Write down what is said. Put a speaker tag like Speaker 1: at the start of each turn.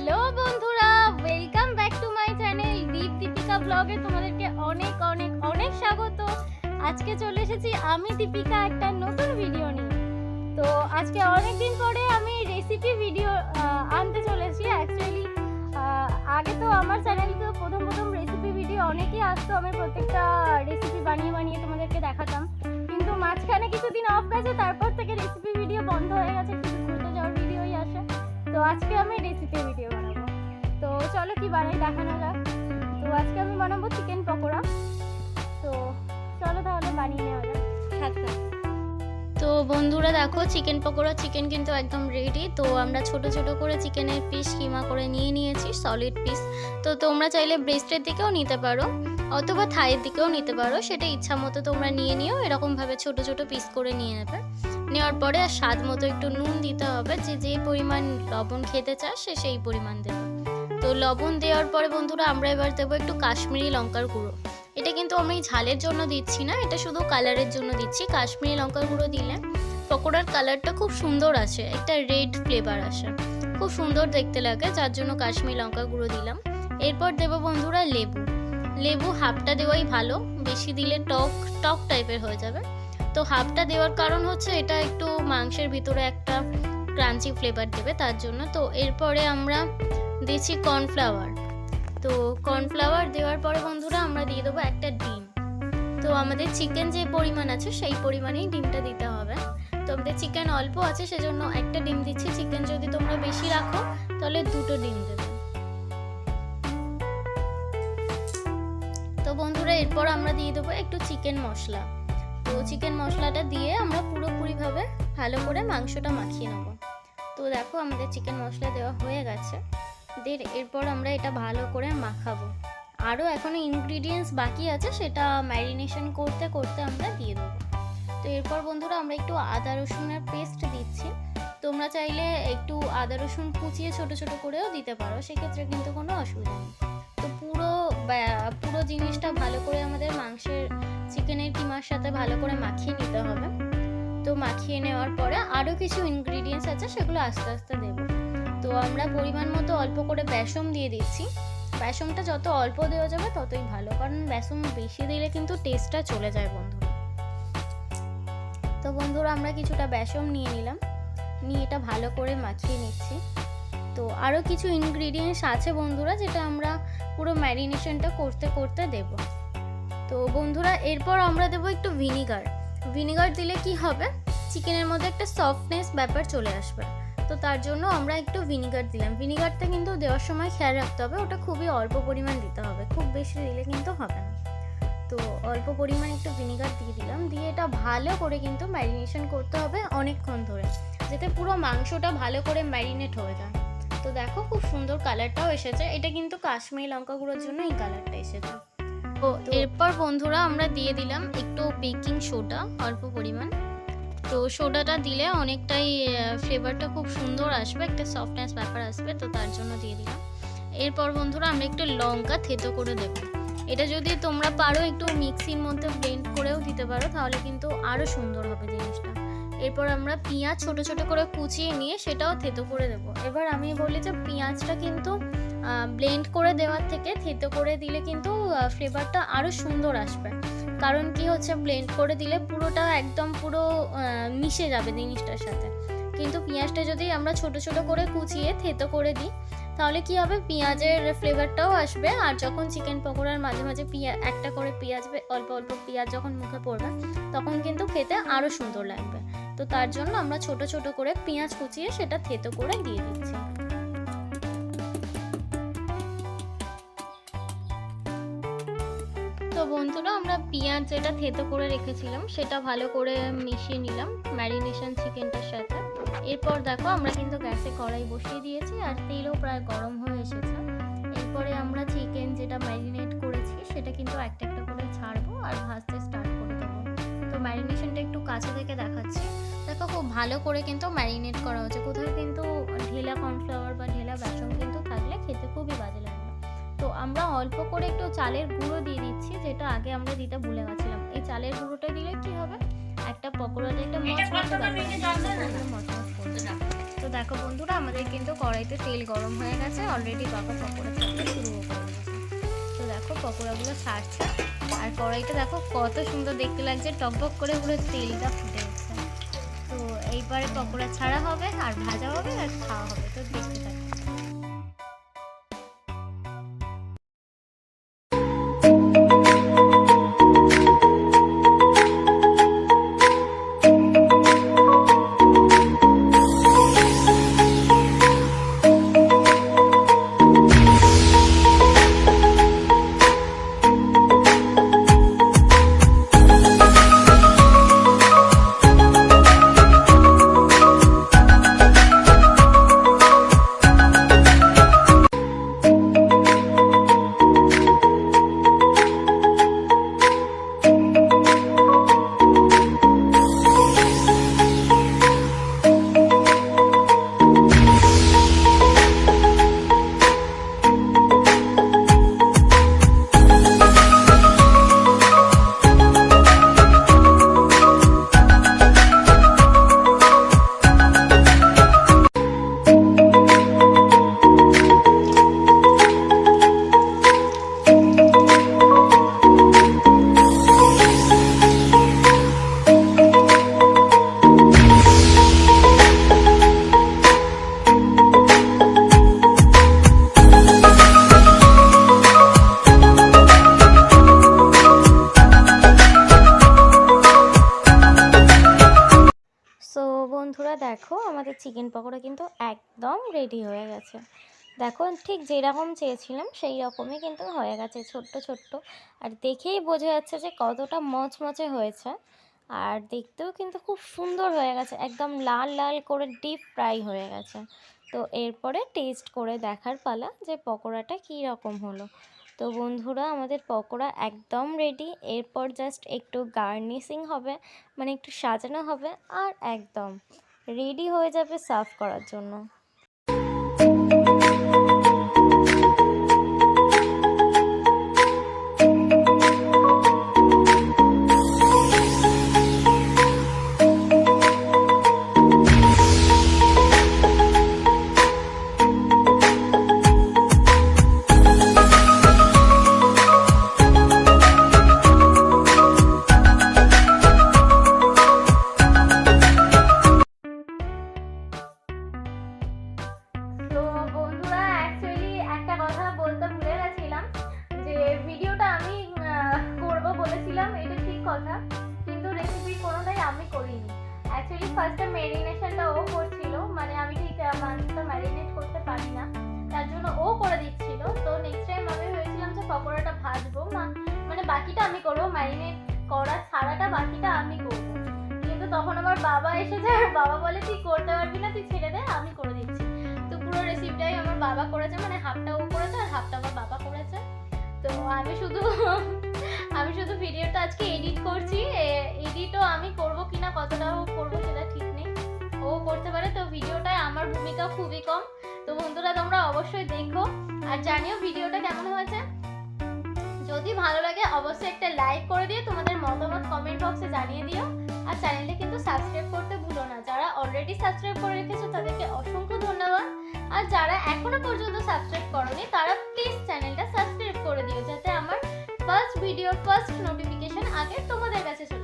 Speaker 1: Hello বন্ধুরা, welcome back to my channel Dipika ব্লগে তোমাদেরকে অনেক অনেক অনেক স্বাগত। আজকে চলে এসেছি আমি দীপিকা একটা নতুন ভিডিও নিয়ে। তো আজকে অনেক দিন পরে আমি রেসিপি ভিডিও আনতে চলেছি। অ্যাকচুয়ালি আগে তো আমার চ্যানেলে তো প্রথম রেসিপি ভিডিও অনেকই আসতো, আমি প্রত্যেকটা রেসিপি বানিয়ে বানিয়ে তোমাদেরকে দেখাতাম। কিন্তু মাঝখানে কিছুদিন অফ গেছে, তারপর থেকে রেসিপি ভিডিও বন্ধ হয়ে গেছে, শুধু ঘুরতে যাওয়ার ভিডিওই আসে। তো আজকে আমি রেসিপি ভিডিও বানাবো। তো চলো কি বানাই দেখানো যাক। তো আজকে আমি বানাবো চিকেন পকোড়া। তো চলো তাহলে বানিয়ে নেওয়া যাক। তো বন্ধুরা দেখো, চিকেন পকোড়া চিকেন কিন্তু একদম রেডি। তো আমরা ছোট ছোট করে চিকেনের পিস কিমা করে নিয়েছি, সলিড পিস। তো তোমরা চাইলে ব্রেস্টের দিকেও নিতে পারো অথবা থাইয়ের দিকেও নিতে পারো, সেটা ইচ্ছা মতো তোমরা নিয়ে নিও। এরকমভাবে ছোট ছোট পিস করে নিয়ে নেবে। নেওয়ার পরে স্বাদ মতো একটু নুন দিতে হবে, যে পরিমাণ লবণ খেতে চাস সে সেই পরিমাণ দেবে। তো লবণ দেওয়ার পরে বন্ধুরা আমরা এবার দেবো একটু কাশ্মীরি লঙ্কার গুঁড়ো। এটা কিন্তু আমি ঝালের জন্য দিচ্ছি না, এটা শুধু কালারের জন্য দিচ্ছি। কাশ্মীরি লঙ্কার গুঁড়ো দিলে পকোড়ার কালারটা খুব সুন্দর আসে, একটা রেড ফ্লেভার আসে, খুব সুন্দর দেখতে লাগে, যার জন্য কাশ্মীরি লঙ্কার গুঁড়ো দিলাম। এরপর দেবো বন্ধুরা লেবু হাফটা দেওয়াই ভালো, বেশি দিলে টক টাইপের হয়ে যাবে। তো হাফটা দেওয়ার কারণ হচ্ছে এটা একটু মাংসের ভিতরে একটা ক্রাঞ্চি ফ্লেভার দেবে, তার জন্য। তো এরপরে আমরা দিচ্ছি কর্নফ্লাওয়ার। তো কর্নফ্লাওয়ার দেওয়ার পরে বন্ধুরা আমরা দিয়ে দেবো একটা ডিম। তো আমাদের চিকেন যে পরিমাণ আছে সেই পরিমাণেই ডিমটা দিতে হবে। তো আমাদের চিকেন অল্প আছে সেজন্য একটা ডিম দিচ্ছি। চিকেন যদি তোমরা বেশি রাখো তাহলে দুটো ডিম দেবে। তো বন্ধুরা এরপর আমরা দিয়ে দেবো একটু চিকেন মশলা। তো চিকেন মশলাটা দিয়ে আমরা পুরোপুরিভাবে ভালো করে মাংসটা মাখিয়ে নেব। তো দেখো আমাদের চিকেন মশলা দেওয়া হয়ে গেছে। এরপর আমরা এটা ভালো করে মাখাবো। আরও এখনও ইনগ্রিডিয়েন্টস বাকি আছে, সেটা ম্যারিনেশন করতে করতে আমরা দিয়ে দেবো। তো এরপর বন্ধুরা আমরা একটু আদা রসুনের পেস্ট দিচ্ছি। তোমরা চাইলে একটু আদা রসুন কুচিয়ে ছোট ছোট করেও দিতে পারো, সেক্ষেত্রে কিন্তু কোনো অসুবিধা নেই। তো পুরো জিনিসটা ভালো করে আমাদের মাংসের চিকেনের কিমার সাথে ভালো করে মাখিয়ে নিতে হবে। তো মাখিয়ে নেওয়ার পরে আরও কিছু ইনগ্রিডিয়েন্টস আছে, সেগুলো আস্তে আস্তে দেবো। তো আমরা পরিমাণ মতো অল্প করে বেসন দিয়ে দিচ্ছি। বেসনটা যত অল্প দেওয়া যাবে ততই ভালো, কারণ বেসন বেশি দিলে কিন্তু টেস্টটা চলে যায় বন্ধুরা। তো বন্ধুরা আমরা কিছুটা বেসন নিয়ে নিলাম, নিয়ে এটা ভালো করে মাখিয়ে নিচ্ছি। তো আরও কিছু ইনগ্রিডিয়েন্টস আছে বন্ধুরা, যেটা আমরা পুরো ম্যারিনেশনটা করতে করতে দেব। তো বন্ধুরা এরপর আমরা দেবো একটু ভিনিগার দিলে কি হবে, চিকেনের মধ্যে একটা সফটনেস ব্যাপার চলে আসবে। তো তার জন্য আমরা একটু ভিনিগার দিলাম। ভিনিগারটা কিন্তু দেওয়ার সময় খেয়াল রাখতে হবে, ওটা খুবই অল্প পরিমাণ দিতে হবে, খুব বেশি দিলে কিন্তু হবে না। তো অল্প পরিমাণ একটু ভিনিগার দিয়ে দিলাম, দিয়ে এটা ভালো করে কিন্তু ম্যারিনেশন করতে হবে অনেকক্ষণ ধরে, যাতে পুরো মাংসটা ভালো করে ম্যারিনেট হয়ে যায়। তো দেখো খুব সুন্দর কালারটাও এসেছে, এটা কিন্তু কাশ্মীরি লঙ্কা গুঁড়োর জন্য এই কালারটা এসেছে। তো এরপর বন্ধুরা আমরা দিয়ে দিলাম একটু বেকিং সোডা, অল্প পরিমাণ। তো সোডাটা দিলে অনেকটাই ফ্লেভারটা খুব সুন্দর আসবে, একটা সফটনেস ব্যাপার আসবে, তো তার জন্য দিয়ে দিলাম। এরপর বন্ধুরা আমরা একটু লঙ্কা থেতো করে দেবো। এটা যদি তোমরা পারো একটু মিক্সির মধ্যে ব্লেন্ড করেও দিতে পারো, তাহলে কিন্তু আরও সুন্দর হবে জিনিসটা। এরপর আমরা পেঁয়াজ ছোট ছোট করে কুচিয়ে নিয়ে সেটাও থেতো করে দেবো। এবার আমি বলি যে পেঁয়াজটা কিন্তু ব্লেন্ড করে দেওয়ার থেকে থেতো করে দিলে কিন্তু ফ্লেভারটা আরও সুন্দর আসবে। কারণ কি হচ্ছে, ব্লেন্ড করে দিলে পুরোটা একদম পুরো মিশে যাবে জিনিসটার সাথে। কিন্তু পেঁয়াজটা যদি আমরা ছোট ছোট করে কুচিয়ে থেতো করে দিই, তাহলে কি হবে, পেঁয়াজের ফ্লেভারটাও আসবে। আর যখন চিকেন পকোড়ার মাঝে মাঝে একটা করে পেঁয়াজ, অল্প অল্প পেঁয়াজ যখন মুখে পড়বে, তখন কিন্তু খেতে আরও সুন্দর লাগবে। তো তার জন্য আমরা ছোট ছোট করে পেঁয়াজ কুচিয়ে সেটা থেতো করে দিয়ে দিচ্ছি। তো বন্ধুরা আমরা পেঁয়াজ যেটা থেতো করে রেখেছিলাম সেটা ভালো করে মিশিয়ে নিলাম ম্যারিনেশন চিকেনটার সাথে। এরপর দেখো আমরা কিন্তু গ্যাসে কড়াই বসিয়ে দিয়েছি, আর তেলও প্রায় গরম হয়ে এসেছে। এরপরে আমরা চিকেন যেটা ম্যারিনেট করেছি সেটা কিন্তু একটা একটা করে ছাড়বো আর ভাজতে স্টার্ট করে দেবো। তো ম্যারিনেশনটা একটু কাছে থেকে দেখাচ্ছি। দেখো খুব ভালো করে কিন্তু ম্যারিনেট করা হচ্ছে, কোথাও কিন্তু ঢেলা কর্নফ্লাওয়ার বা ঢেলা বেসন কিন্তু থাকলে খেতে খুবই বাজে লাগবে। তো আমরা অল্প করে একটু চালের গুঁড়ো দিয়ে দিচ্ছি, যেটা আগে আমরা দিতে ভুলে গেছিলাম। এই চালের গুঁড়োটা দিলে কি হবে, একটা পকোড়াতে একটা মচমচে ব্যাপার, মচমচ করবে। তো দেখো বন্ধুরা, আমাদের কিন্তু কড়াইতে তেল গরম হয়ে গেছে অলরেডি। বাবা পকোড়া ছাড়তে শুরু করে দিয়েছে। তো দেখো পকোড়াগুলো ছাড়ছে, আর কড়াইটা দেখো কত সুন্দর দেখতে লাগছে, টকবক করে পুরো তেলটা ফুটে উঠছে। তো এইবারে পকোড়া ছাড়া হবে আর ভাজা হবে আর খাওয়া হবে। তো দেখতে থাকো। বন্ধুরা দেখো, আমাদের চিকেন পকোড়া কিন্তু একদম রেডি হয়ে গেছে। দেখো ঠিক যেরকম চেয়েছিলাম সেই রকমই কিন্তু হয়ে গেছে, ছোট্ট ছোট্ট। আর দেখেই বোঝা যাচ্ছে যে কতটা মচমচে হয়েছে। আর দেখতেও কিন্তু খুব সুন্দর হয়ে গেছে, একদম লাল লাল করে ডিপ ফ্রাই হয়ে গেছে। তো এরপরে টেস্ট করে দেখার পালা যে পকোড়াটা কী রকম হলো। তো বন্ধুরা, আমাদের পকোড়া একদম রেডি। এরপর জাস্ট একটু গার্নিশিং হবে, মানে একটু সাজানো হবে, আর একদম রেডি হয়ে যাবে সার্ভ করার জন্য। কথা, কিন্তু রেসিপি কোনোটাই আমি করিনি। অ্যাকচুয়ালি ফার্স্টে ম্যারিনেশনটা ও করছিল, মানে আমি ঠিক মাংসটা ম্যারিনেট করতে পারি না, তার জন্য ও করে দিচ্ছিল। তো নেক্সট টাইম আমি ভেবেছিলাম যে পকোড়াটা ভাজবো, মানে বাকিটা আমি করবো, ম্যারিনেট করা ছাড়াটা বাকিটা আমি করবো। কিন্তু তখন আমার বাবা এসেছে, আর বাবা বলে তুই করতে পারবি না, তুই ছেড়ে দে, আমি করে দিচ্ছি। তো পুরো রেসিপিটাই আমার বাবা করেছে, মানে হাফটা ও করেছে আর হাফটা আমার বাবা করেছে। তো আমি শুধু ভিডিওটা আজকে এডিট করছি। এডিটও আমি করব কিনা, কতটা করব সেটা ঠিক নেই, ও করতে পারে। তো ভিডিওটায় আমার ভূমিকা খুবই কম। তো বন্ধুরা, তোমরা অবশ্যই দেখো আর জানিও ভিডিওটা কেমন হয়েছে। যদি ভালো লাগে অবশ্যই একটা লাইক করে দিও, তোমাদের মতামত কমেন্ট বক্সে জানিয়ে দিও। আর চ্যানেলটা কিন্তু সাবস্ক্রাইব করতে ভুলো না। যারা অলরেডি সাবস্ক্রাইব করে রেখেছো তাদেরকে অসংখ্য ধন্যবাদ। আর যারা এখনো পর্যন্ত সাবস্ক্রাইব করোনি তারা প্লিজ চ্যানেলটা সাবস্ক্রাইব করে দিও, যাতে আমার ফার্স্ট ভিডিও ফার্স্ট নোটিফিকেশন আগে তোমাদের কাছে চলে